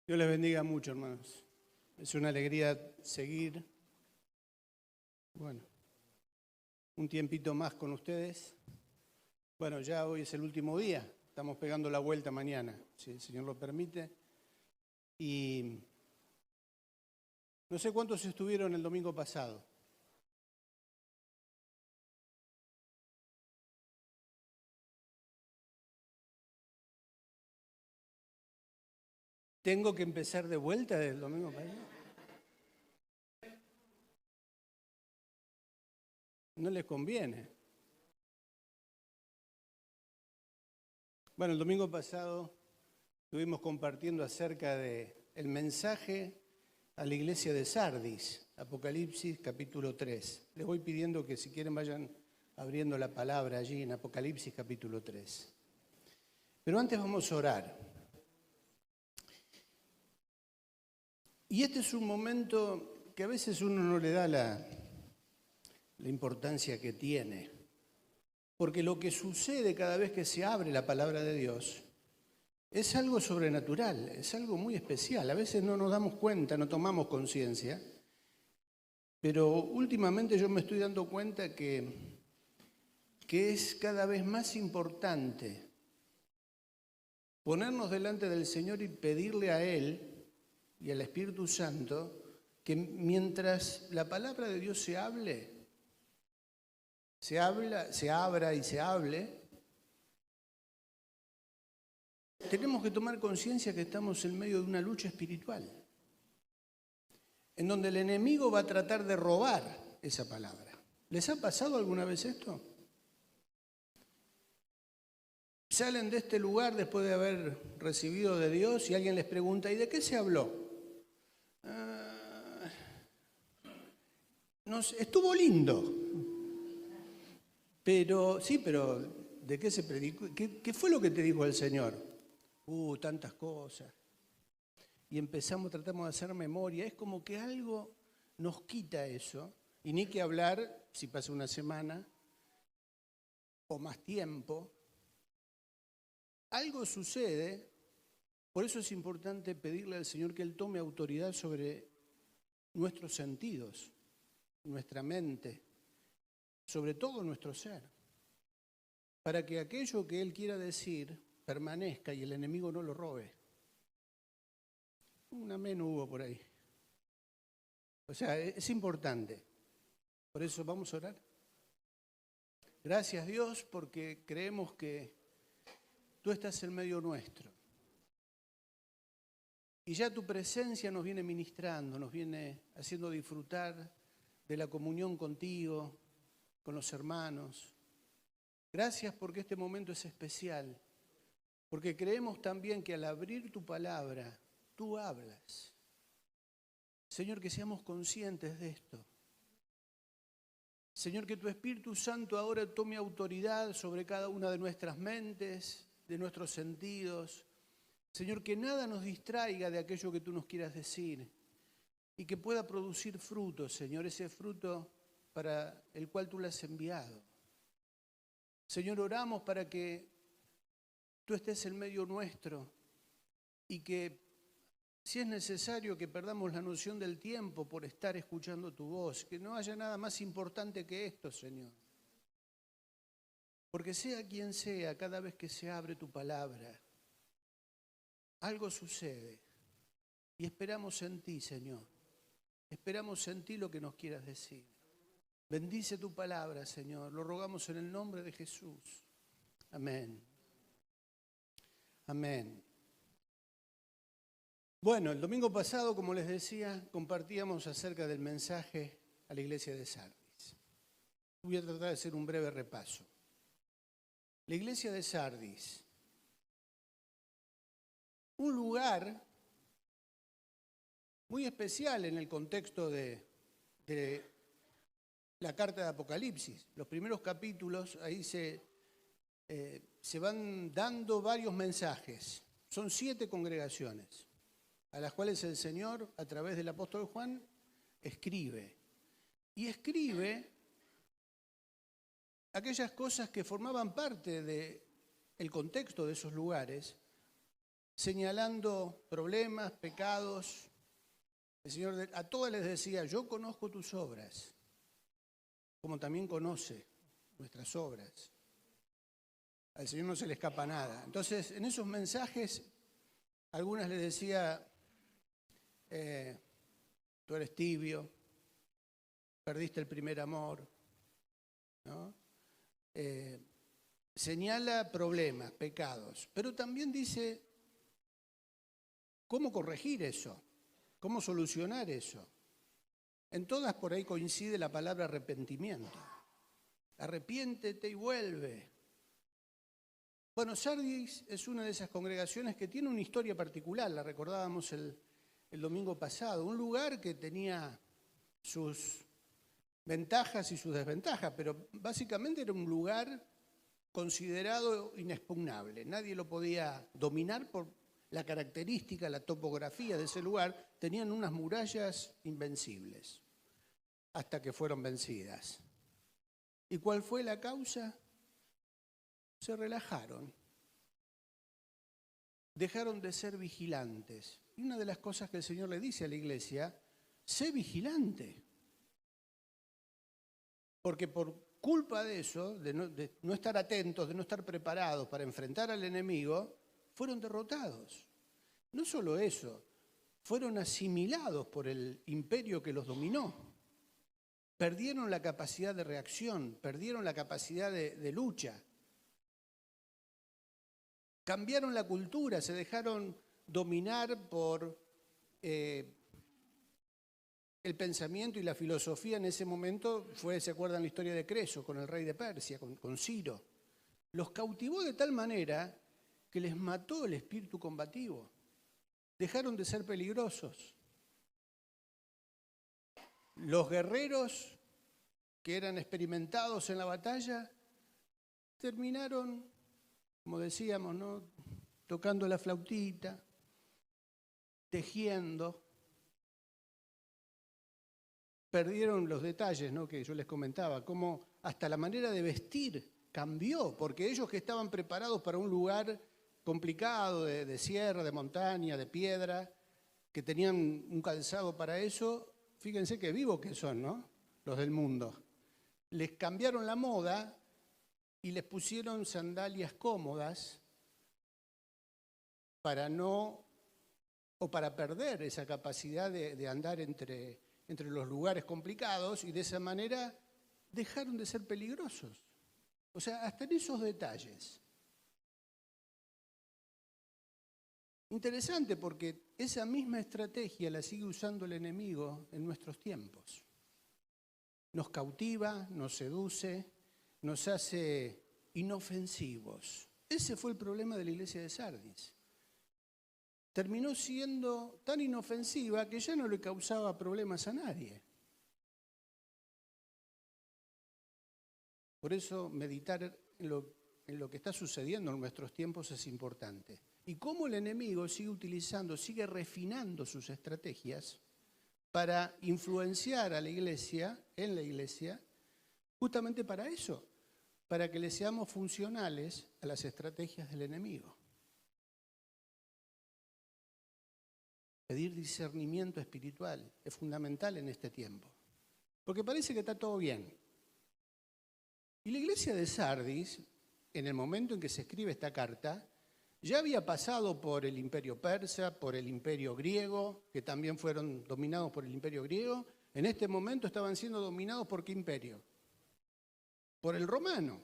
Dios les bendiga mucho, hermanos. Es una alegría seguir, bueno, un tiempito más con ustedes. Bueno, ya hoy es el último día, estamos pegando la vuelta mañana, si el Señor lo permite. Y no sé cuántos estuvieron el domingo pasado. ¿Tengo que empezar de vuelta del domingo pasado? No les conviene. Bueno, el domingo pasado estuvimos compartiendo acerca del mensaje a la iglesia de Sardis, Apocalipsis capítulo 3. Les voy pidiendo que si quieren vayan abriendo la palabra allí en Apocalipsis capítulo 3. Pero antes vamos a orar. Y este es un momento que a veces uno no le da la importancia que tiene, porque lo que sucede cada vez que se abre la palabra de Dios es algo sobrenatural, es algo muy especial. A veces no nos damos cuenta, no tomamos conciencia, pero últimamente yo me estoy dando cuenta que es cada vez más importante ponernos delante del Señor y pedirle a Él y al Espíritu Santo que mientras la palabra de Dios se abra y se hable, tenemos que tomar conciencia que estamos en medio de una lucha espiritual, en donde el enemigo va a tratar de robar esa palabra. ¿Les ha pasado alguna vez esto? Salen de este lugar después de haber recibido de Dios y alguien les pregunta, ¿y de qué se habló? No sé, estuvo lindo. Pero, sí, pero ¿de qué se predicó? ¿Qué fue lo que te dijo el Señor? Tantas cosas. Y tratamos de hacer memoria. Es como que algo nos quita eso. Y ni que hablar si pasa una semana o más tiempo. Algo sucede. Por eso es importante pedirle al Señor que Él tome autoridad sobre nuestros sentidos, nuestra mente, sobre todo nuestro ser, para que aquello que Él quiera decir permanezca y el enemigo no lo robe. Un amén hubo por ahí. O sea, es importante. Por eso vamos a orar. Gracias Dios porque creemos que tú estás en medio nuestro. Y ya tu presencia nos viene ministrando, nos viene haciendo disfrutar de la comunión contigo, con los hermanos. Gracias porque este momento es especial, porque creemos también que al abrir tu palabra, tú hablas. Señor, que seamos conscientes de esto. Señor, que tu Espíritu Santo ahora tome autoridad sobre cada una de nuestras mentes, de nuestros sentidos. Señor, que nada nos distraiga de aquello que tú nos quieras decir y que pueda producir fruto, Señor, ese fruto para el cual tú lo has enviado. Señor, oramos para que tú estés en medio nuestro y que si es necesario que perdamos la noción del tiempo por estar escuchando tu voz, que no haya nada más importante que esto, Señor. Porque sea quien sea, cada vez que se abre tu palabra, algo sucede. Y esperamos en ti, Señor. Esperamos en ti lo que nos quieras decir. Bendice tu palabra, Señor. Lo rogamos en el nombre de Jesús. Amén. Amén. Bueno, el domingo pasado, como les decía, compartíamos acerca del mensaje a la iglesia de Sardis. Voy a tratar de hacer un breve repaso. La iglesia de Sardis, un lugar muy especial en el contexto de la carta de Apocalipsis. Los primeros capítulos, ahí se van dando varios mensajes. Son 7 congregaciones a las cuales el Señor, a través del apóstol Juan, escribe. Y escribe aquellas cosas que formaban parte del contexto de esos lugares, señalando problemas, pecados. El Señor a todas les decía, yo conozco tus obras, como también conoce nuestras obras. Al Señor no se le escapa nada. Entonces, en esos mensajes, algunas les decía, tú eres tibio, perdiste el primer amor, ¿no? Señala problemas, pecados, pero también dice cómo corregir eso, cómo solucionar eso. En todas por ahí coincide la palabra arrepentimiento. Arrepiéntete y vuelve. Bueno, Sardis es una de esas congregaciones que tiene una historia particular, la recordábamos el domingo pasado, un lugar que tenía sus ventajas y sus desventajas, pero básicamente era un lugar considerado inexpugnable. Nadie lo podía dominar por la característica, la topografía de ese lugar. Tenían unas murallas invencibles, hasta que fueron vencidas. ¿Y cuál fue la causa? Se relajaron, dejaron de ser vigilantes. Y una de las cosas que el Señor le dice a la iglesia, sé vigilante. Porque por culpa de eso, de no estar atentos, de no estar preparados para enfrentar al enemigo, fueron derrotados. No solo eso, fueron asimilados por el imperio que los dominó. Perdieron la capacidad de reacción, perdieron la capacidad de lucha. Cambiaron la cultura, se dejaron dominar por el pensamiento y la filosofía. En ese momento ¿se acuerdan la historia de Creso con el rey de Persia, con Ciro? Los cautivó de tal manera que les mató el espíritu combativo. Dejaron de ser peligrosos. Los guerreros que eran experimentados en la batalla terminaron, como decíamos, ¿no?, tocando la flautita, tejiendo. Perdieron los detalles, ¿no?, que yo les comentaba, cómo hasta la manera de vestir cambió, porque ellos que estaban preparados para un lugar complicado, de sierra, de montaña, de piedra, que tenían un calzado para eso, fíjense qué vivos que son, ¿no?, los del mundo. Les cambiaron la moda y les pusieron sandalias cómodas para perder esa capacidad de andar entre los lugares complicados, y de esa manera dejaron de ser peligrosos. O sea, hasta en esos detalles. Interesante, porque esa misma estrategia la sigue usando el enemigo en nuestros tiempos. Nos cautiva, nos seduce, nos hace inofensivos. Ese fue el problema de la iglesia de Sardis. Terminó siendo tan inofensiva que ya no le causaba problemas a nadie. Por eso meditar en lo que está sucediendo en nuestros tiempos es importante. Y cómo el enemigo sigue utilizando, sigue refinando sus estrategias para influenciar a la iglesia, en la iglesia, justamente para eso, para que le seamos funcionales a las estrategias del enemigo. Pedir discernimiento espiritual es fundamental en este tiempo, porque parece que está todo bien. Y la iglesia de Sardis, en el momento en que se escribe esta carta, ya había pasado por el imperio persa, por el imperio griego, que también fueron dominados por el imperio griego. En este momento estaban siendo dominados ¿por qué imperio? Por el romano.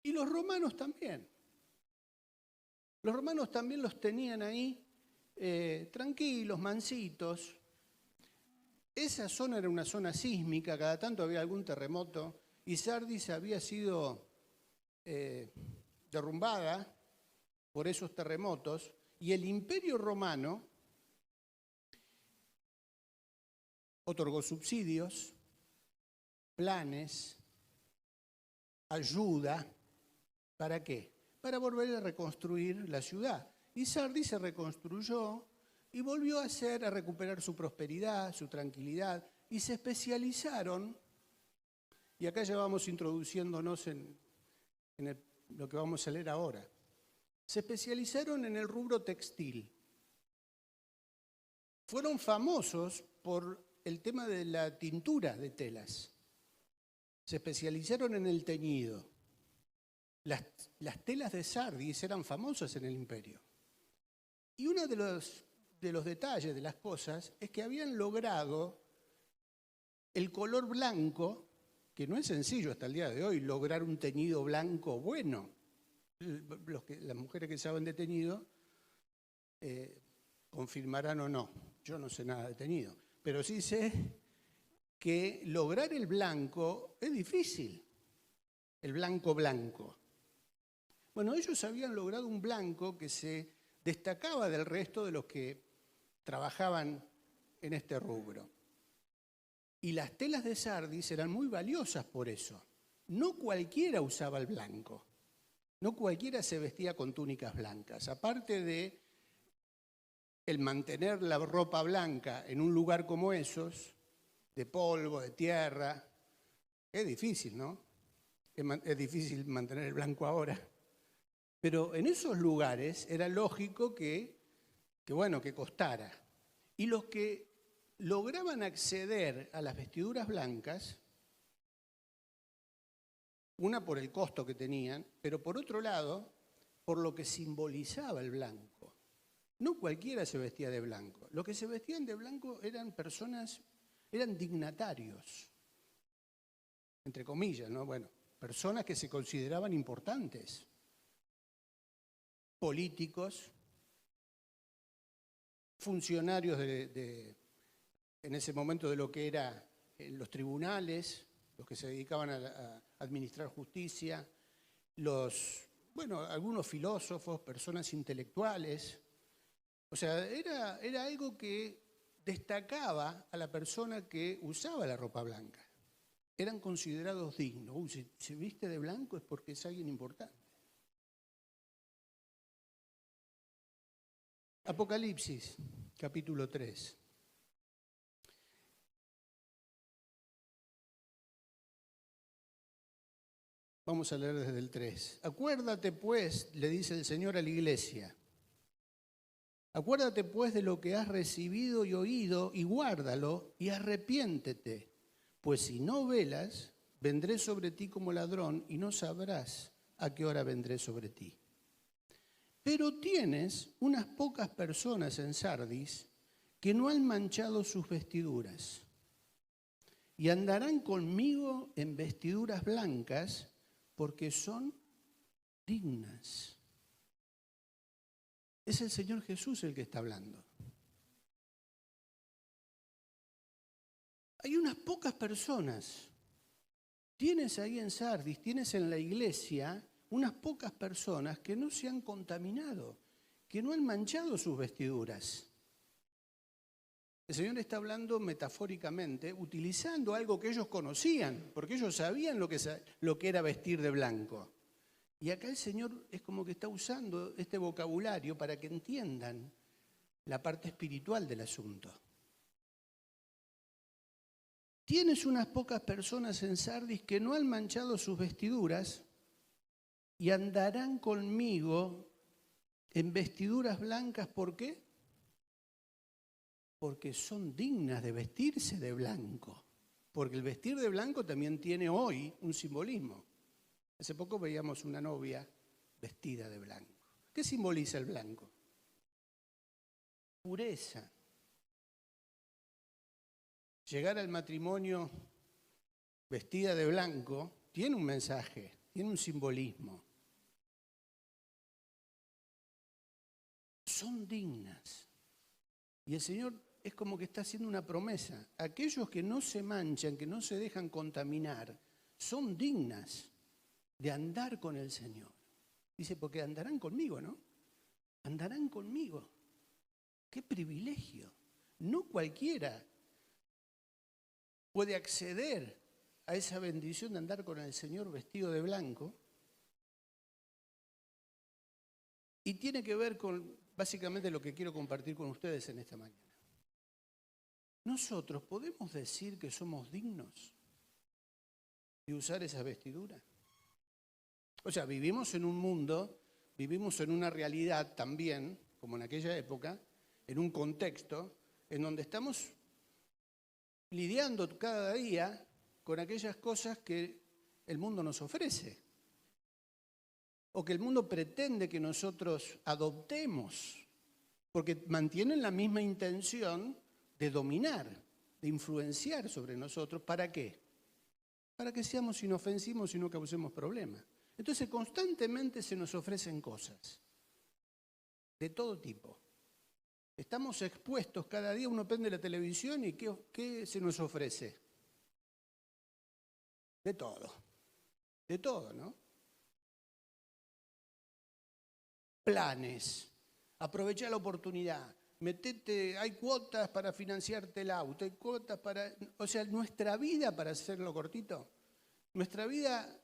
Y los romanos también. Los romanos también los tenían ahí tranquilos, mansitos. Esa zona era una zona sísmica, cada tanto había algún terremoto, y Sardis había sido derrumbada por esos terremotos, y el imperio romano otorgó subsidios, planes, ayuda. ¿Para qué? Para volver a reconstruir la ciudad. Y Sardis se reconstruyó y volvió a recuperar su prosperidad, su tranquilidad, y se especializaron, y acá ya vamos introduciéndonos en lo que vamos a leer ahora, se especializaron en el rubro textil. Fueron famosos por el tema de la tintura de telas. Se especializaron en el teñido. Las telas de Sardis eran famosas en el imperio. Y uno de los detalles de las cosas es que habían logrado el color blanco, que no es sencillo hasta el día de hoy lograr un teñido blanco bueno. Las mujeres que saben de teñido confirmarán o no. Yo no sé nada de teñido, pero sí sé que lograr el blanco es difícil, el blanco blanco. Bueno, ellos habían logrado un blanco que se destacaba del resto de los que trabajaban en este rubro. Y las telas de Sardis eran muy valiosas por eso. No cualquiera usaba el blanco, no cualquiera se vestía con túnicas blancas. Aparte de el mantener la ropa blanca en un lugar como esos, de polvo, de tierra, es difícil, ¿no? Es difícil mantener el blanco ahora. Pero en esos lugares era lógico que costara. Y los que lograban acceder a las vestiduras blancas, una por el costo que tenían, pero por otro lado, por lo que simbolizaba el blanco. No cualquiera se vestía de blanco. Los que se vestían de blanco eran dignatarios, entre comillas, ¿no? Bueno, personas que se consideraban importantes, políticos, funcionarios en ese momento de lo que eran los tribunales, los que se dedicaban a administrar justicia, algunos filósofos, personas intelectuales. O sea, era algo que destacaba a la persona que usaba la ropa blanca. Eran considerados dignos. Si se viste de blanco es porque es alguien importante. Apocalipsis, capítulo 3. Vamos a leer desde el 3. Acuérdate pues, le dice el Señor a la iglesia, acuérdate pues de lo que has recibido y oído y guárdalo y arrepiéntete, pues si no velas, vendré sobre ti como ladrón y no sabrás a qué hora vendré sobre ti. Pero tienes unas pocas personas en Sardis que no han manchado sus vestiduras y andarán conmigo en vestiduras blancas porque son dignas. Es el Señor Jesús el que está hablando. Hay unas pocas personas. Tienes ahí en Sardis, tienes en la iglesia unas pocas personas que no se han contaminado, que no han manchado sus vestiduras. El Señor está hablando metafóricamente, utilizando algo que ellos conocían, porque ellos sabían lo que era vestir de blanco. Y acá el Señor es como que está usando este vocabulario para que entiendan la parte espiritual del asunto. Tienes unas pocas personas en Sardis que no han manchado sus vestiduras y andarán conmigo en vestiduras blancas. ¿Por qué? Porque son dignas de vestirse de blanco. Porque el vestir de blanco también tiene hoy un simbolismo. Hace poco veíamos una novia vestida de blanco. ¿Qué simboliza el blanco? Pureza. Llegar al matrimonio vestida de blanco tiene un mensaje, tiene un simbolismo. Son dignas. Y el Señor es como que está haciendo una promesa. Aquellos que no se manchan, que no se dejan contaminar, son dignas de andar con el Señor. Dice, porque andarán conmigo, ¿no? Andarán conmigo. ¡Qué privilegio! No cualquiera puede acceder a esa bendición de andar con el Señor vestido de blanco. Y tiene que ver con básicamente lo que quiero compartir con ustedes en esta mañana. ¿Nosotros podemos decir que somos dignos de usar esa vestidura? O sea, vivimos en un mundo vivimos en una realidad también, como en aquella época, en un contexto en donde estamos lidiando cada día con aquellas cosas que el mundo nos ofrece o que el mundo pretende que nosotros adoptemos, porque mantienen la misma intención de dominar, de influenciar sobre nosotros. ¿Para qué? Para que seamos inofensivos y no causemos problemas. Entonces constantemente se nos ofrecen cosas de todo tipo. Estamos expuestos cada día, uno prende la televisión y ¿qué se nos ofrece? De todo, ¿no? Planes, aprovechar la oportunidad, metete, hay cuotas para financiarte el auto, hay cuotas para... O sea, nuestra vida, para hacerlo cortito, nuestra vida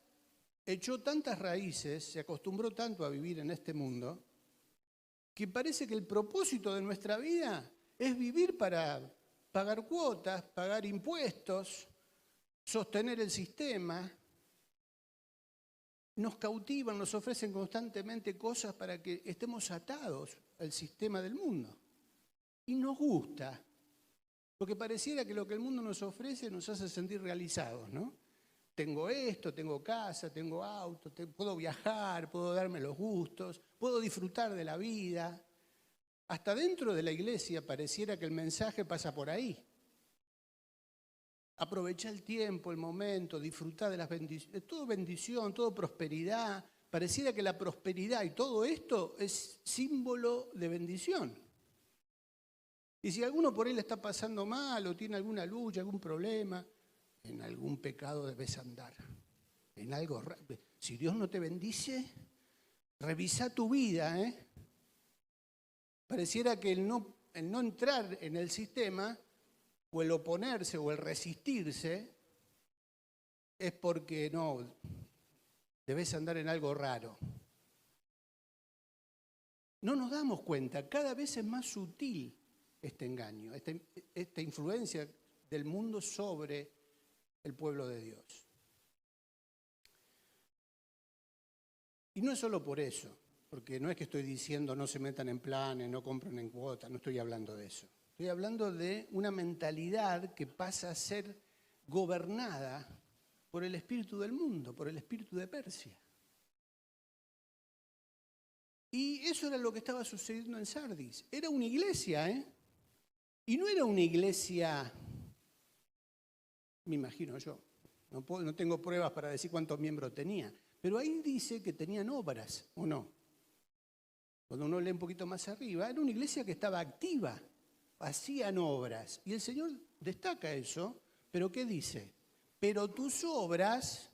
echó tantas raíces, se acostumbró tanto a vivir en este mundo, que parece que el propósito de nuestra vida es vivir para pagar cuotas, pagar impuestos, sostener el sistema. Nos cautivan, nos ofrecen constantemente cosas para que estemos atados al sistema del mundo. Y nos gusta, porque pareciera que lo que el mundo nos ofrece nos hace sentir realizados, ¿no? Tengo esto, tengo casa, tengo auto, puedo viajar, puedo darme los gustos, puedo disfrutar de la vida. Hasta dentro de la iglesia pareciera que el mensaje pasa por ahí. Aprovechar el tiempo, el momento, disfrutar de las bendiciones, todo bendición, todo prosperidad. Pareciera que la prosperidad y todo esto es símbolo de bendición. Y si alguno por ahí le está pasando mal o tiene alguna lucha, algún problema, en algún pecado debes andar. En algo. Si Dios no te bendice, revisa tu vida, ¿eh? Pareciera que el no entrar en el sistema, o el oponerse, o el resistirse, es porque no, debes andar en algo raro. No nos damos cuenta, cada vez es más sutil este engaño, esta influencia del mundo sobre el pueblo de Dios. Y no es solo por eso, porque no es que estoy diciendo no se metan en planes, no compren en cuotas, no estoy hablando de eso. Estoy hablando de una mentalidad que pasa a ser gobernada por el espíritu del mundo, por el espíritu de Persia. Y eso era lo que estaba sucediendo en Sardis. Era una iglesia, ¿eh? Y no era una iglesia, me imagino yo, no tengo pruebas para decir cuántos miembros tenía, pero ahí dice que tenían obras, ¿o no? Cuando uno lee un poquito más arriba, era una iglesia que estaba activa, hacían obras. Y el Señor destaca eso, pero ¿qué dice? Pero tus obras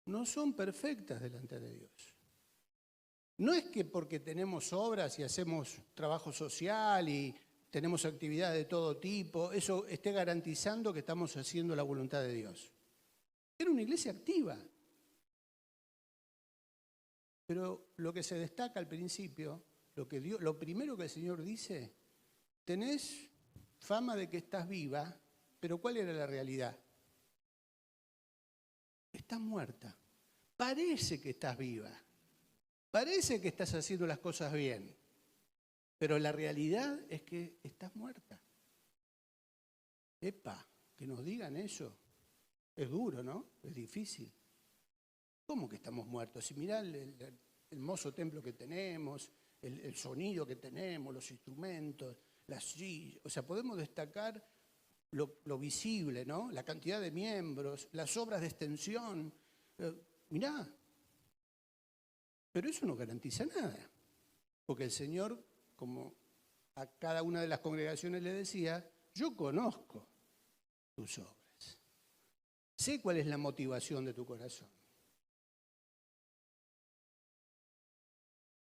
no son perfectas delante de Dios. No es que porque tenemos obras y hacemos trabajo social y tenemos actividades de todo tipo, eso esté garantizando que estamos haciendo la voluntad de Dios. Era una iglesia activa. Pero lo que se destaca al principio, lo primero que el Señor dice, tenés fama de que estás viva, pero ¿cuál era la realidad? Estás muerta. Parece que estás viva. Parece que estás haciendo las cosas bien. Pero la realidad es que estás muerta. Epa, que nos digan eso. Es duro, ¿no? Es difícil. ¿Cómo que estamos muertos? Si mirá el hermoso templo que tenemos, el sonido que tenemos, los instrumentos, las sillas. O sea, podemos destacar lo visible, ¿no? La cantidad de miembros, las obras de extensión. Mirá. Pero eso no garantiza nada. Porque el Señor, como a cada una de las congregaciones le decía, yo conozco tus obras. Sé cuál es la motivación de tu corazón.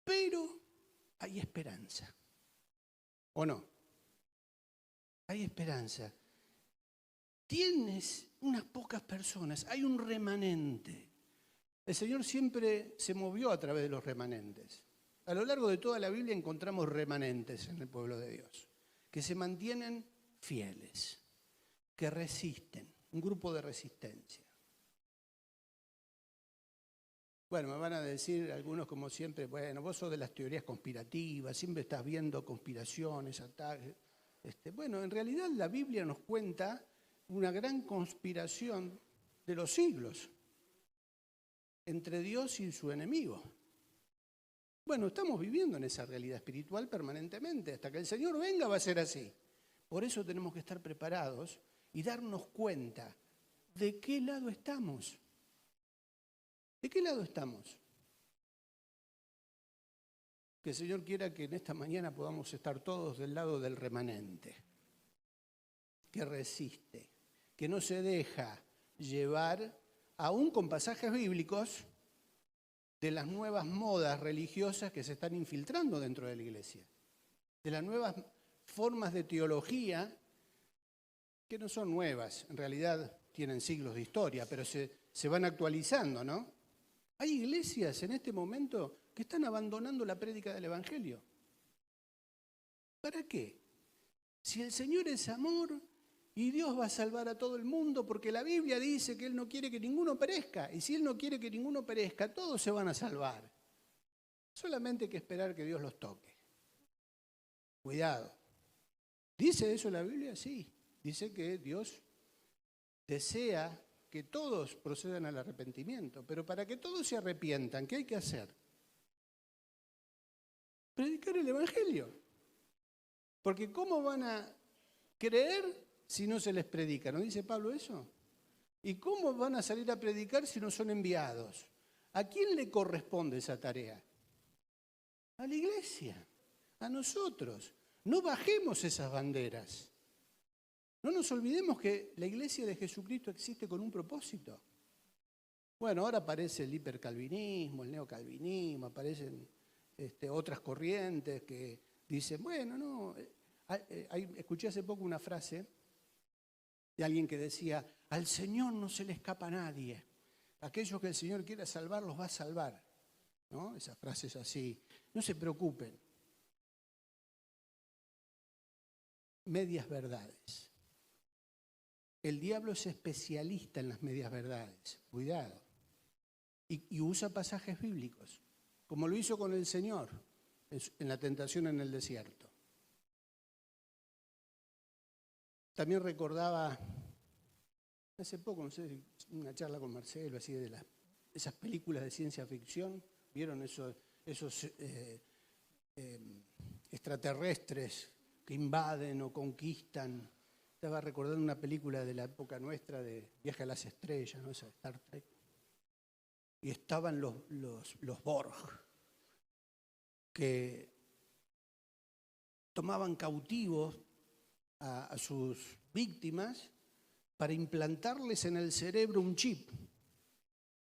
Pero hay esperanza. ¿O no? Hay esperanza. Tienes unas pocas personas, hay un remanente. El Señor siempre se movió a través de los remanentes. A lo largo de toda la Biblia encontramos remanentes en el pueblo de Dios, que se mantienen fieles, que resisten, un grupo de resistencia. Bueno, me van a decir algunos como siempre, bueno, vos sos de las teorías conspirativas, siempre estás viendo conspiraciones, ataques. Bueno, en realidad la Biblia nos cuenta una gran conspiración de los siglos entre Dios y su enemigo. Bueno, estamos viviendo en esa realidad espiritual permanentemente. Hasta que el Señor venga va a ser así. Por eso tenemos que estar preparados y darnos cuenta de qué lado estamos. ¿De qué lado estamos? Que el Señor quiera que en esta mañana podamos estar todos del lado del remanente, que resiste, que no se deja llevar, aún con pasajes bíblicos, de las nuevas modas religiosas que se están infiltrando dentro de la iglesia, de las nuevas formas de teología, que no son nuevas, en realidad tienen siglos de historia, pero se van actualizando, ¿no? Hay iglesias en este momento que están abandonando la prédica del Evangelio. ¿Para qué? Si el Señor es amor y Dios va a salvar a todo el mundo, porque la Biblia dice que Él no quiere que ninguno perezca, y si Él no quiere que ninguno perezca, todos se van a salvar. Solamente hay que esperar que Dios los toque. Cuidado. ¿Dice eso la Biblia? Sí. Dice que Dios desea que todos procedan al arrepentimiento, pero para que todos se arrepientan, ¿qué hay que hacer? Predicar el Evangelio. Porque ¿cómo van a creer si no se les predica? ¿No dice Pablo eso? ¿Y cómo van a salir a predicar si no son enviados? ¿A quién le corresponde esa tarea? A la iglesia, a nosotros. No bajemos esas banderas. No nos olvidemos que la iglesia de Jesucristo existe con un propósito. Bueno, ahora aparece el hipercalvinismo, el neocalvinismo, aparecen otras corrientes que dicen, bueno, no. Escuché hace poco una frase de alguien que decía, al Señor no se le escapa a nadie. Aquellos que el Señor quiera salvar, los va a salvar. ¿No? Esas frases así. No se preocupen. Medias verdades. El diablo es especialista en las medias verdades, cuidado. Y usa pasajes bíblicos, como lo hizo con el Señor en la tentación en el desierto. También recordaba, hace poco, no sé, una charla con Marcelo, así de esas películas de ciencia ficción, ¿vieron esos extraterrestres que invaden o conquistan? Estaba recordando una película de la época nuestra de Viaje a las Estrellas, ¿no? Esa Star Trek. Y estaban los Borg, que tomaban cautivos a sus víctimas para implantarles en el cerebro un chip.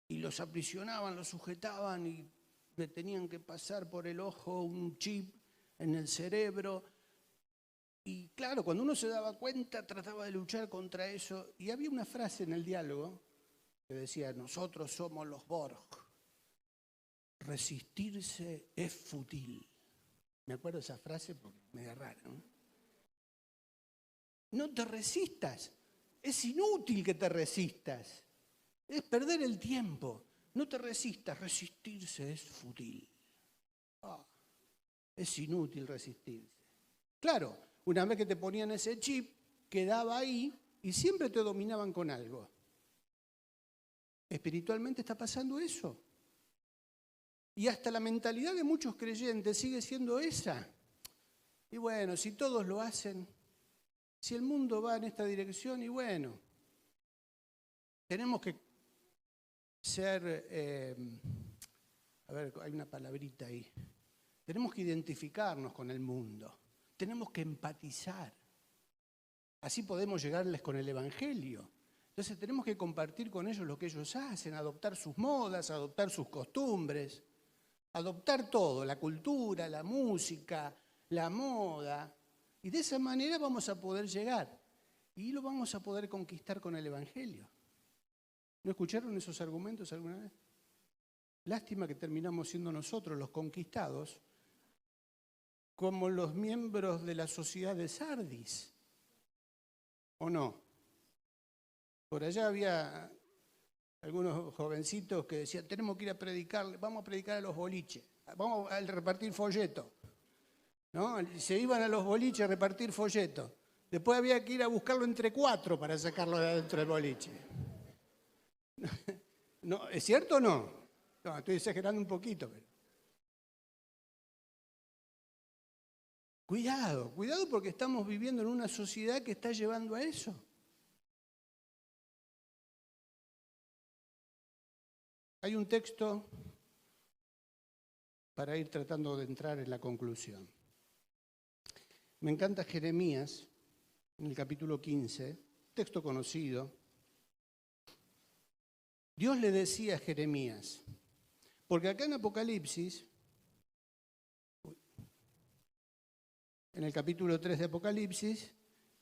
Y los aprisionaban, los sujetaban y le tenían que pasar por el ojo un chip en el cerebro. Y claro, cuando uno se daba cuenta, trataba de luchar contra eso. Y había una frase en el diálogo que decía, nosotros somos los Borg. Resistirse es fútil. Me acuerdo de esa frase porque me da raro, ¿no? No te resistas. Es inútil que te resistas. Es perder el tiempo. No te resistas. Resistirse es fútil. Es inútil resistirse. Claro, una vez que te ponían ese chip, quedaba ahí y siempre te dominaban con algo. Espiritualmente está pasando eso. Y hasta la mentalidad de muchos creyentes sigue siendo esa. Y bueno, si todos lo hacen, si el mundo va en esta dirección, y bueno, tenemos que ser, a ver, hay una palabrita ahí, tenemos que identificarnos con el mundo, tenemos que empatizar, así podemos llegarles con el Evangelio. Entonces tenemos que compartir con ellos lo que ellos hacen, adoptar sus modas, adoptar sus costumbres, adoptar todo, la cultura, la música, la moda, y de esa manera vamos a poder llegar y lo vamos a poder conquistar con el Evangelio. ¿No escucharon esos argumentos alguna vez? Lástima que terminamos siendo nosotros los conquistados como los miembros de la sociedad de Sardis, ¿o no? Por allá había algunos jovencitos que decían, tenemos que ir a predicar, vamos a predicar a los boliches, vamos a repartir folletos, ¿no? Se iban a los boliches a repartir folletos. Después había que ir a buscarlo entre 4 para sacarlo de adentro del boliche. ¿No? ¿Es cierto o no? No, estoy exagerando un poquito, pero... Cuidado, cuidado porque estamos viviendo en una sociedad que está llevando a eso. Hay un texto para ir tratando de entrar en la conclusión. Me encanta Jeremías, en el capítulo 15, texto conocido. Dios le decía a Jeremías, porque acá en Apocalipsis, en el capítulo 3 de Apocalipsis,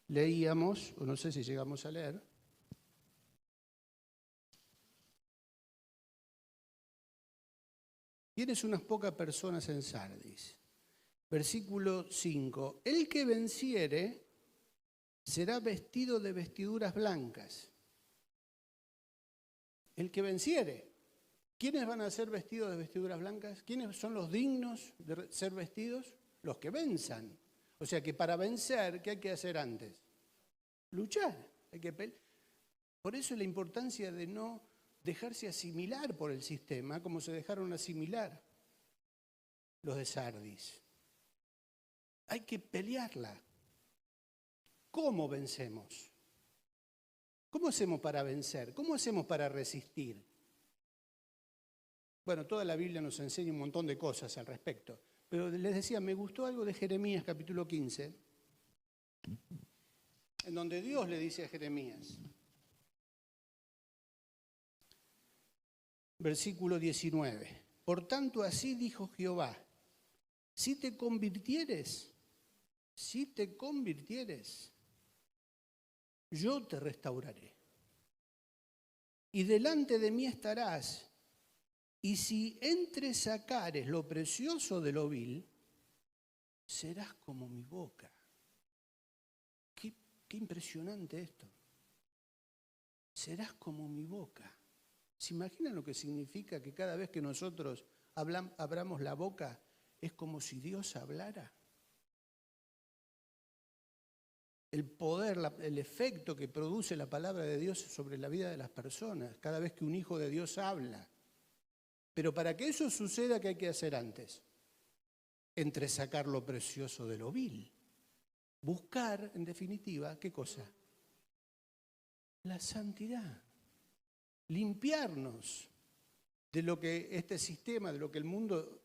leíamos, o no sé si llegamos a leer, tienes unas pocas personas en Sardis. Versículo 5, el que venciere será vestido de vestiduras blancas. El que venciere. ¿Quiénes van a ser vestidos de vestiduras blancas? ¿Quiénes son los dignos de ser vestidos? Los que venzan. O sea que para vencer, ¿qué hay que hacer antes? Luchar. Hay que pelear. Por eso la importancia de no dejarse asimilar por el sistema, como se dejaron asimilar los de Sardis. Hay que pelearla. ¿Cómo vencemos? ¿Cómo hacemos para vencer? ¿Cómo hacemos para resistir? Bueno, toda la Biblia nos enseña un montón de cosas al respecto. Pero les decía, me gustó algo de Jeremías capítulo 15, en donde Dios le dice a Jeremías, versículo 19, por tanto así dijo Jehová, si te convirtieres, yo te restauraré. Y delante de mí estarás, y si entresacares lo precioso de lo vil, serás como mi boca. Qué impresionante esto. Serás como mi boca. ¿Se imaginan lo que significa que cada vez que nosotros abramos la boca es como si Dios hablara? El poder, el efecto que produce la palabra de Dios sobre la vida de las personas, cada vez que un hijo de Dios habla. Pero para que eso suceda, ¿qué hay que hacer antes? Entresacar lo precioso de lo vil. Buscar, en definitiva, ¿qué cosa? La santidad. Limpiarnos de lo que este sistema, de lo que el mundo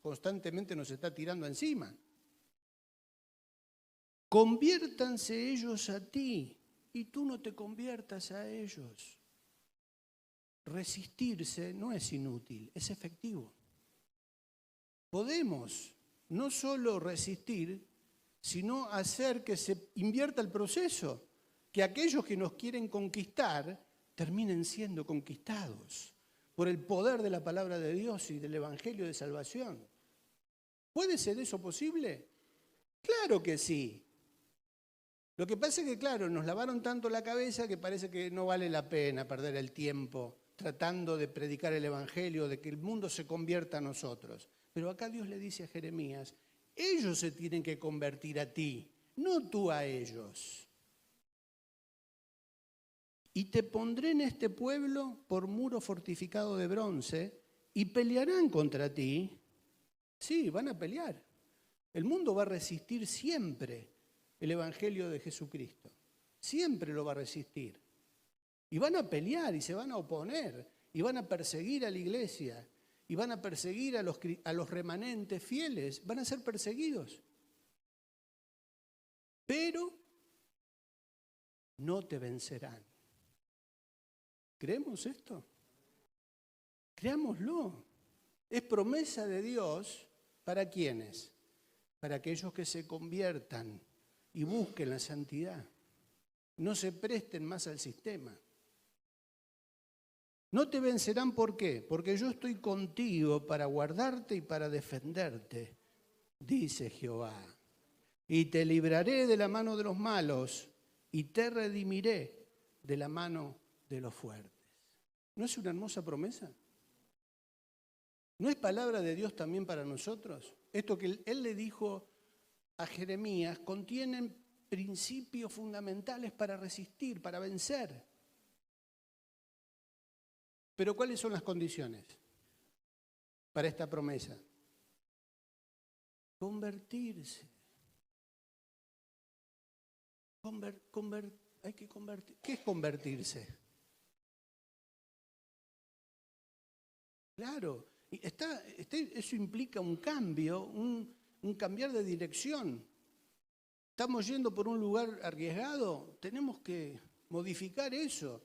constantemente nos está tirando encima. Conviértanse ellos a ti y tú no te conviertas a ellos. Resistirse no es inútil, es efectivo. Podemos no solo resistir, sino hacer que se invierta el proceso, que aquellos que nos quieren conquistar terminen siendo conquistados por el poder de la palabra de Dios y del Evangelio de salvación. ¿Puede ser eso posible? Claro que sí. Lo que pasa es que, claro, nos lavaron tanto la cabeza que parece que no vale la pena perder el tiempo tratando de predicar el Evangelio, de que el mundo se convierta a nosotros. Pero acá Dios le dice a Jeremías, ellos se tienen que convertir a ti, no tú a ellos. Y te pondré en este pueblo por muro fortificado de bronce y pelearán contra ti. Sí, van a pelear. El mundo va a resistir siempre el Evangelio de Jesucristo. Siempre lo va a resistir. Y van a pelear y se van a oponer y van a perseguir a la iglesia y van a perseguir a los remanentes fieles. Van a ser perseguidos. Pero no te vencerán. ¿Creemos esto? Creámoslo. Es promesa de Dios ¿para quiénes? Para aquellos que se conviertan y busquen la santidad. No se presten más al sistema. No te vencerán, ¿por qué? Porque yo estoy contigo para guardarte y para defenderte, dice Jehová. Y te libraré de la mano de los malos y te redimiré de la mano de los fuertes. ¿No es una hermosa promesa? ¿No es palabra de Dios también para nosotros? Esto que Él le dijo a Jeremías contienen principios fundamentales para resistir, para vencer. Pero ¿cuáles son las condiciones para esta promesa? Convertirse. Hay que convertir. ¿Qué es convertirse? Claro, eso implica un cambio, un cambiar de dirección. ¿Estamos yendo por un lugar arriesgado? Tenemos que modificar eso.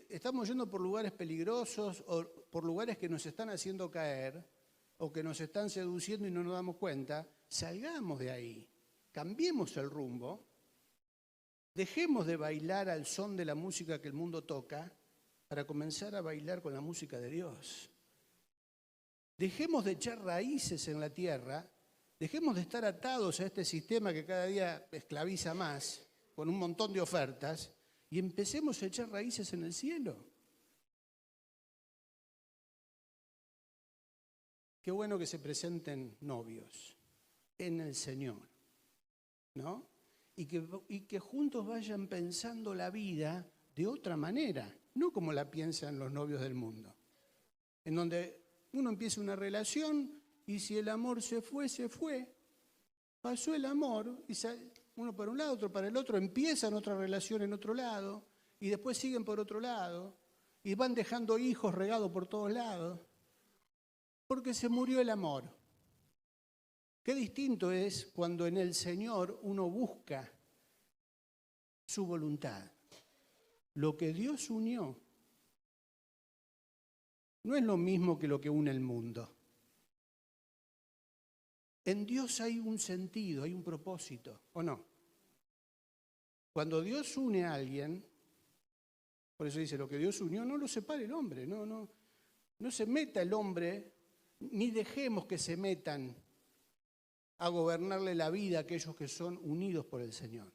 ¿Estamos yendo por lugares peligrosos o por lugares que nos están haciendo caer o que nos están seduciendo y no nos damos cuenta? Salgamos de ahí, cambiemos el rumbo, dejemos de bailar al son de la música que el mundo toca para comenzar a bailar con la música de Dios. Dejemos de echar raíces en la tierra, dejemos de estar atados a este sistema que cada día esclaviza más, con un montón de ofertas, y empecemos a echar raíces en el cielo. Qué bueno que se presenten novios en el Señor, ¿no? Y que juntos vayan pensando la vida de otra manera, no como la piensan los novios del mundo, en donde uno empieza una relación y si el amor se fue, se fue. Pasó el amor y uno para un lado, otro para el otro, empiezan otra relación en otro lado y después siguen por otro lado y van dejando hijos regados por todos lados porque se murió el amor. Qué distinto es cuando en el Señor uno busca su voluntad. Lo que Dios unió no es lo mismo que lo que une el mundo. En Dios hay un sentido, hay un propósito, ¿o no? Cuando Dios une a alguien, por eso dice, lo que Dios unió no lo separe el hombre, no se meta el hombre, ni dejemos que se metan a gobernarle la vida a aquellos que son unidos por el Señor.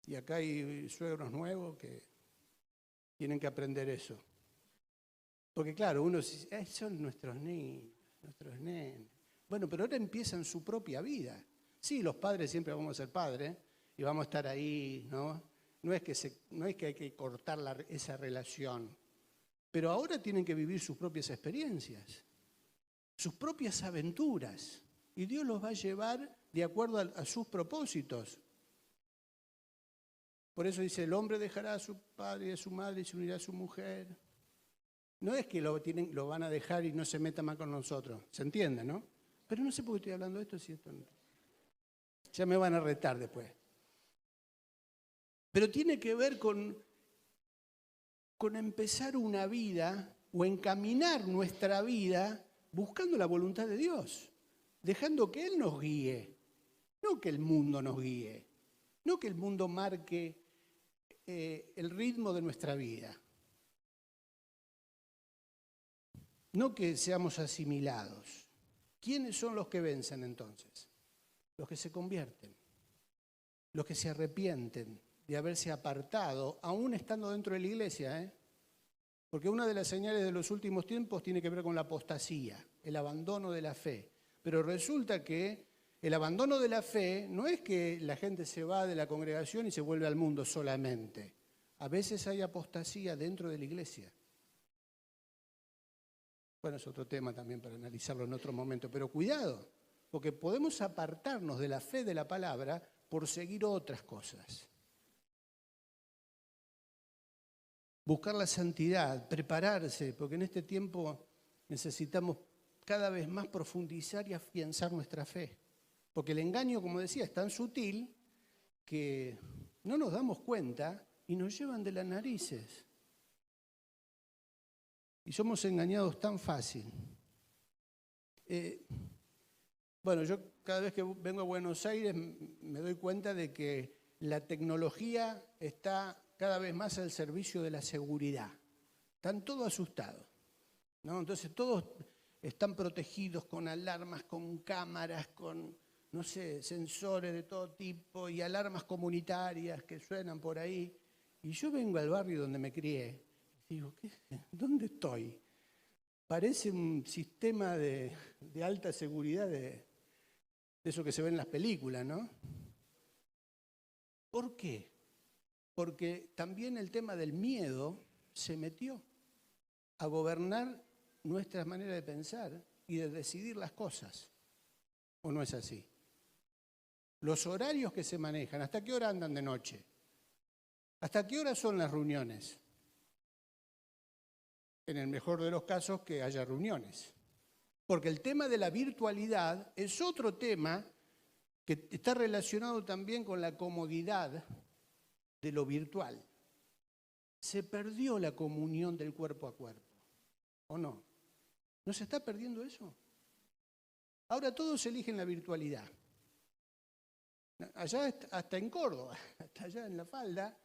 Y acá hay suegros nuevos que tienen que aprender eso. Porque claro, uno dice, son nuestros niños, nuestros nenes. Bueno, pero ahora empiezan su propia vida. Sí, los padres siempre vamos a ser padres y vamos a estar ahí, ¿no? No es que hay que cortar esa relación. Pero ahora tienen que vivir sus propias experiencias, sus propias aventuras. Y Dios los va a llevar de acuerdo a sus propósitos. Por eso dice, el hombre dejará a su padre y a su madre y se unirá a su mujer. No es que lo van a dejar y no se meta más con nosotros, ¿se entiende, no? Pero no sé por qué estoy hablando de esto, si esto no. Ya me van a retar después. Pero tiene que ver con empezar una vida o encaminar nuestra vida buscando la voluntad de Dios, dejando que Él nos guíe, no que el mundo nos guíe, no que el mundo marque el ritmo de nuestra vida. No que seamos asimilados. ¿Quiénes son los que vencen entonces? Los que se convierten, los que se arrepienten de haberse apartado, aún estando dentro de la iglesia, Porque una de las señales de los últimos tiempos tiene que ver con la apostasía, el abandono de la fe. Pero resulta que el abandono de la fe no es que la gente se va de la congregación y se vuelve al mundo solamente. A veces hay apostasía dentro de la iglesia. Bueno, es otro tema también para analizarlo en otro momento, pero cuidado, porque podemos apartarnos de la fe de la palabra por seguir otras cosas. Buscar la santidad, prepararse, porque en este tiempo necesitamos cada vez más profundizar y afianzar nuestra fe. Porque el engaño, como decía, es tan sutil que no nos damos cuenta y nos llevan de las narices. Y somos engañados tan fácil. Bueno, yo cada vez que vengo a Buenos Aires me doy cuenta de que la tecnología está cada vez más al servicio de la seguridad. Están todos asustados, ¿no? Entonces todos están protegidos con alarmas, con cámaras, con, no sé, sensores de todo tipo y alarmas comunitarias que suenan por ahí. Y yo vengo al barrio donde me crié, y digo, ¿dónde estoy? Parece un sistema de alta seguridad de eso que se ve en las películas, ¿no? ¿Por qué? Porque también el tema del miedo se metió a gobernar nuestra manera de pensar y de decidir las cosas. ¿O no es así? Los horarios que se manejan, ¿hasta qué hora andan de noche? ¿Hasta qué hora son las reuniones? En el mejor de los casos, que haya reuniones. Porque el tema de la virtualidad es otro tema que está relacionado también con la comodidad de lo virtual. Se perdió la comunión del cuerpo a cuerpo, ¿o no? ¿No se está perdiendo eso? Ahora todos eligen la virtualidad. Allá, hasta en Córdoba, hasta allá en La Falda,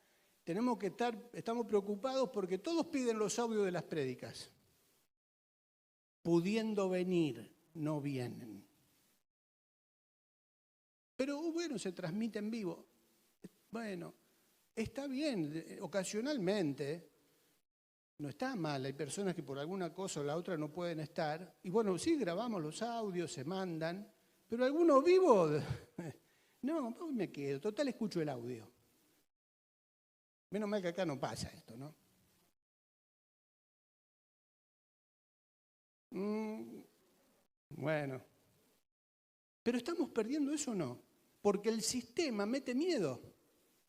estamos preocupados porque todos piden los audios de las prédicas. Pudiendo venir, no vienen. Pero bueno, se transmite en vivo. Bueno, está bien, ocasionalmente, no está mal. Hay personas que por alguna cosa o la otra no pueden estar. Y bueno, sí, grabamos los audios, se mandan, pero algunos vivos, no, hoy me quedo, total escucho el audio. Menos mal que acá no pasa esto, ¿no? Bueno, pero ¿estamos perdiendo eso o no? Porque el sistema mete miedo,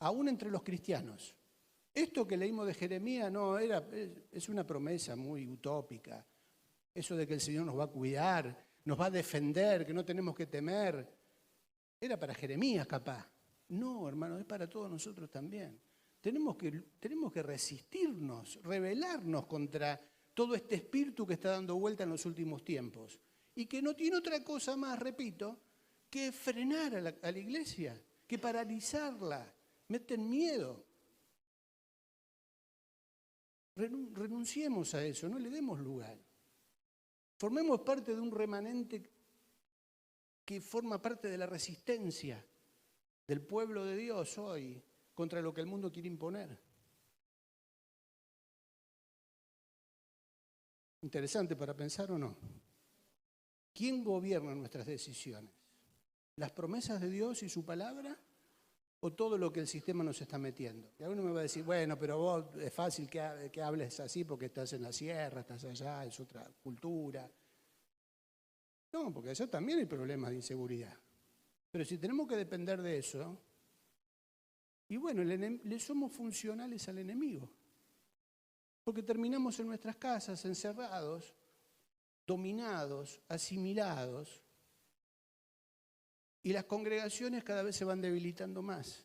aún entre los cristianos. Esto que leímos de Jeremías es una promesa muy utópica. Eso de que el Señor nos va a cuidar, nos va a defender, que no tenemos que temer. Era para Jeremías capaz. No, hermano, es para todos nosotros también. Tenemos que resistirnos, rebelarnos contra todo este espíritu que está dando vuelta en los últimos tiempos. Y que no tiene otra cosa más, repito, que frenar a la iglesia, que paralizarla. Meten miedo. Renunciemos a eso, no le demos lugar. Formemos parte de un remanente que forma parte de la resistencia del pueblo de Dios hoy contra lo que el mundo quiere imponer. Interesante para pensar o no. ¿Quién gobierna nuestras decisiones? ¿Las promesas de Dios y su palabra? ¿O todo lo que el sistema nos está metiendo? Y alguno me va a decir, bueno, pero vos es fácil que hables así porque estás en la sierra, estás allá, es otra cultura. No, porque allá también hay problemas de inseguridad. Pero si tenemos que depender de eso, y bueno, le somos funcionales al enemigo. Porque terminamos en nuestras casas encerrados, dominados, asimilados, y las congregaciones cada vez se van debilitando más.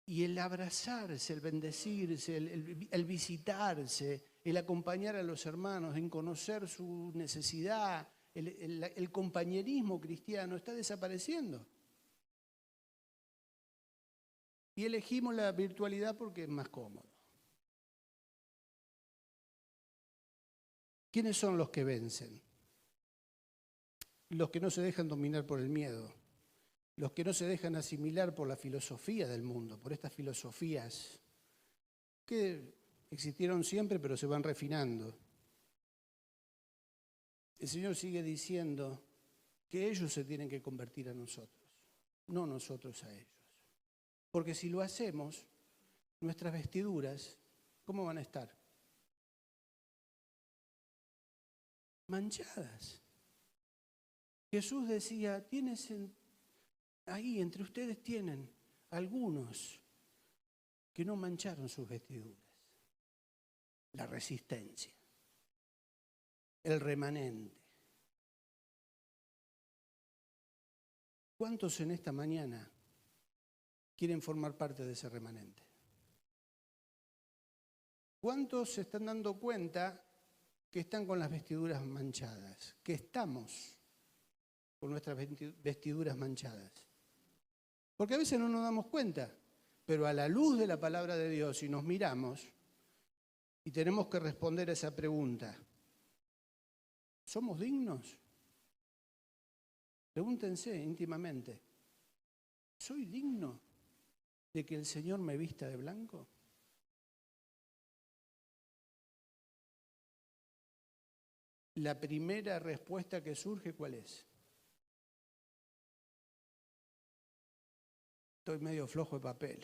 Y el abrazarse, el bendecirse, el visitarse, el acompañar a los hermanos, en conocer su necesidad, el compañerismo cristiano está desapareciendo. Y elegimos la virtualidad porque es más cómodo. ¿Quiénes son los que vencen? Los que no se dejan dominar por el miedo, los que no se dejan asimilar por la filosofía del mundo, por estas filosofías que existieron siempre pero se van refinando. El Señor sigue diciendo que ellos se tienen que convertir a nosotros, no nosotros a ellos. Porque si lo hacemos, nuestras vestiduras, ¿cómo van a estar? Manchadas. Jesús decía, ahí entre ustedes tienen algunos que no mancharon sus vestiduras. La resistencia, el remanente. ¿Cuántos en esta mañana quieren formar parte de ese remanente? ¿Cuántos se están dando cuenta que están con las vestiduras manchadas? Que estamos con nuestras vestiduras manchadas. Porque a veces no nos damos cuenta, pero a la luz de la palabra de Dios, si nos miramos y tenemos que responder a esa pregunta, ¿somos dignos? Pregúntense íntimamente, ¿soy digno de que el Señor me vista de blanco? la primera respuesta que surge, ¿cuál es? Estoy medio flojo de papel.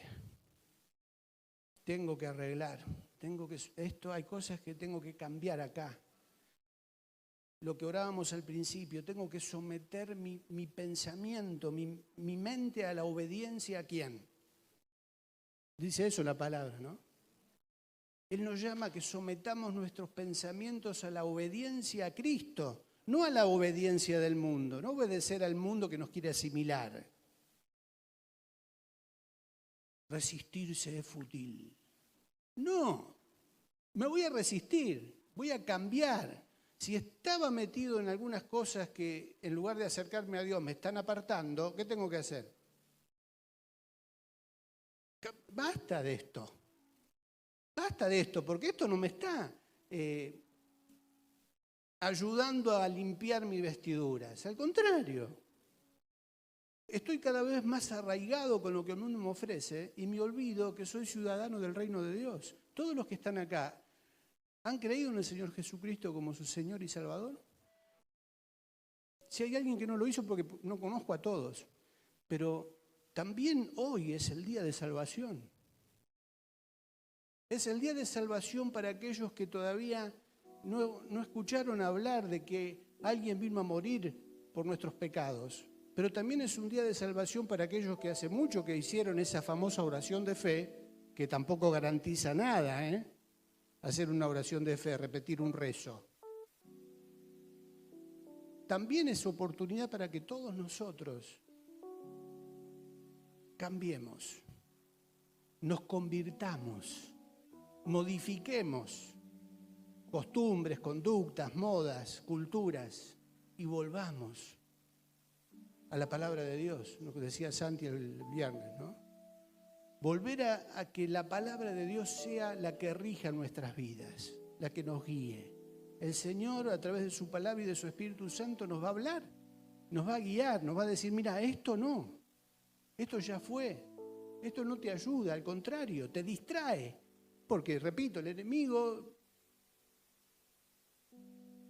Tengo que arreglar, hay cosas que tengo que cambiar acá. Lo que orábamos al principio, tengo que someter mi pensamiento, mi mente a la obediencia ¿a quién? Dice eso la palabra, ¿no? Él nos llama a que sometamos nuestros pensamientos a la obediencia a Cristo, no a la obediencia del mundo, no obedecer al mundo que nos quiere asimilar. Resistirse es fútil. No, me voy a resistir, voy a cambiar. Si estaba metido en algunas cosas que en lugar de acercarme a Dios me están apartando, ¿qué tengo que hacer? Basta de esto. Basta de esto, porque esto no me está ayudando a limpiar mis vestiduras. Al contrario, estoy cada vez más arraigado con lo que el mundo me ofrece y me olvido que soy ciudadano del reino de Dios. Todos los que están acá, ¿han creído en el Señor Jesucristo como su Señor y Salvador? Si hay alguien que no lo hizo, porque no conozco a todos, pero también hoy es el día de salvación. Es el día de salvación para aquellos que todavía no escucharon hablar de que alguien vino a morir por nuestros pecados. Pero también es un día de salvación para aquellos que hace mucho que hicieron esa famosa oración de fe, que tampoco garantiza nada, hacer una oración de fe, repetir un rezo. También es oportunidad para que todos nosotros cambiemos, nos convirtamos, modifiquemos costumbres, conductas, modas, culturas y volvamos a la palabra de Dios, lo que decía Santi el viernes, ¿no? Volver a que la palabra de Dios sea la que rija nuestras vidas, la que nos guíe. El Señor, a través de su palabra y de su Espíritu Santo, nos va a hablar, nos va a guiar, nos va a decir, mira, esto no, esto ya fue, esto no te ayuda, al contrario, te distrae. Porque, repito, el enemigo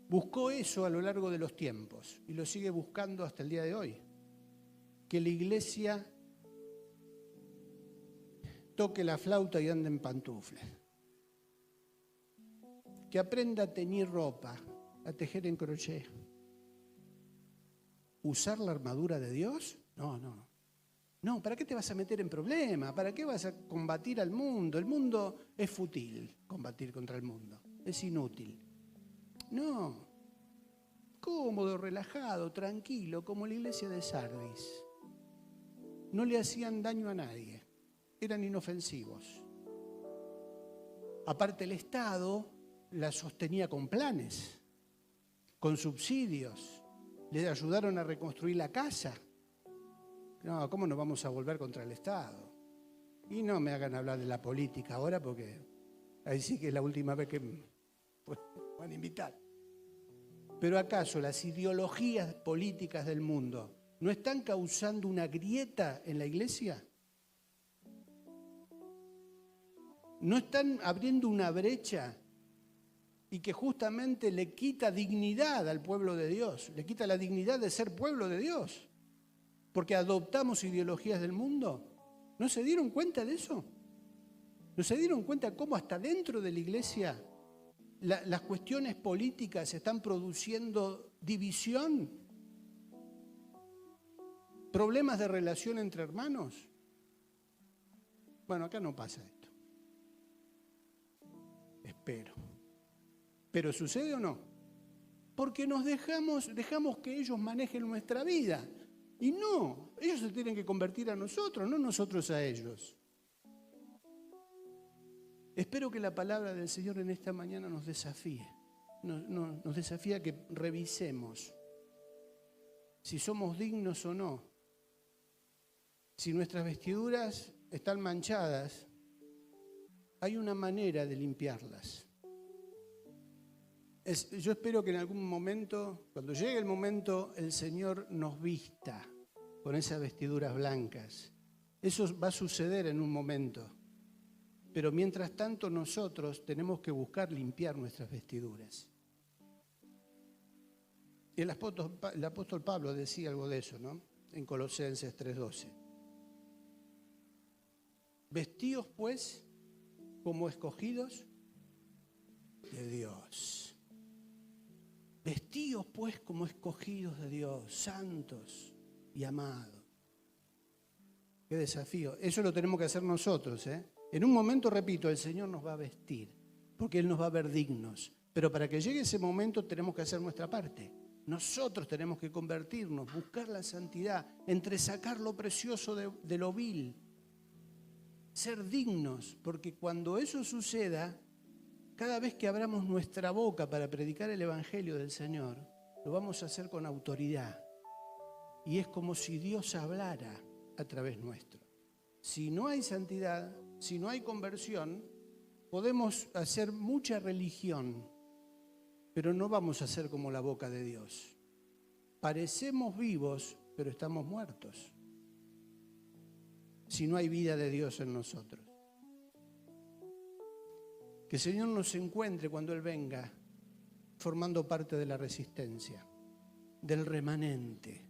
buscó eso a lo largo de los tiempos y lo sigue buscando hasta el día de hoy. Que la iglesia toque la flauta y ande en pantuflas. Que aprenda a teñir ropa, a tejer en crochet. ¿Usar la armadura de Dios? No. No, ¿para qué te vas a meter en problemas? ¿Para qué vas a combatir al mundo? El mundo es fútil, combatir contra el mundo. Es inútil. No. Cómodo, relajado, tranquilo, como la iglesia de Sardis. No le hacían daño a nadie. Eran inofensivos. Aparte, el Estado la sostenía con planes, con subsidios. Le ayudaron a reconstruir la casa. No, ¿cómo nos vamos a volver contra el Estado? Y no me hagan hablar de la política ahora, porque ahí sí que es la última vez que me van a invitar. Pero ¿acaso las ideologías políticas del mundo no están causando una grieta en la iglesia? ¿No están abriendo una brecha y que justamente le quita dignidad al pueblo de Dios? Le quita la dignidad de ser pueblo de Dios. Porque adoptamos ideologías del mundo. ¿No se dieron cuenta de eso? ¿No se dieron cuenta cómo hasta dentro de la iglesia las cuestiones políticas están produciendo división? ¿Problemas de relación entre hermanos? Bueno, acá no pasa esto. Espero. ¿Pero sucede o no? Porque nos dejamos que ellos manejen nuestra vida. Y no, ellos se tienen que convertir a nosotros, no nosotros a ellos. Espero que la palabra del Señor en esta mañana nos desafíe. Nos desafía a que revisemos si somos dignos o no. Si nuestras vestiduras están manchadas, hay una manera de limpiarlas. Yo espero que en algún momento, cuando llegue el momento, el Señor nos vista con esas vestiduras blancas. Eso va a suceder en un momento. Pero mientras tanto nosotros tenemos que buscar limpiar nuestras vestiduras. El apóstol Pablo decía algo de eso, ¿no? En Colosenses 3:12. Vestíos pues como escogidos de Dios. Vestíos pues como escogidos de Dios, santos y amados. Qué desafío. Eso lo tenemos que hacer nosotros, ¿eh? En un momento, repito, el Señor nos va a vestir, porque Él nos va a ver dignos. Pero para que llegue ese momento tenemos que hacer nuestra parte. Nosotros tenemos que convertirnos, buscar la santidad, entresacar lo precioso de lo vil, ser dignos, porque cuando eso suceda, cada vez que abramos nuestra boca para predicar el Evangelio del Señor, lo vamos a hacer con autoridad. Y es como si Dios hablara a través nuestro. Si no hay santidad, si no hay conversión, podemos hacer mucha religión, pero no vamos a ser como la boca de Dios. Parecemos vivos, pero estamos muertos. Si no hay vida de Dios en nosotros. Que el Señor nos encuentre cuando Él venga, formando parte de la resistencia, del remanente.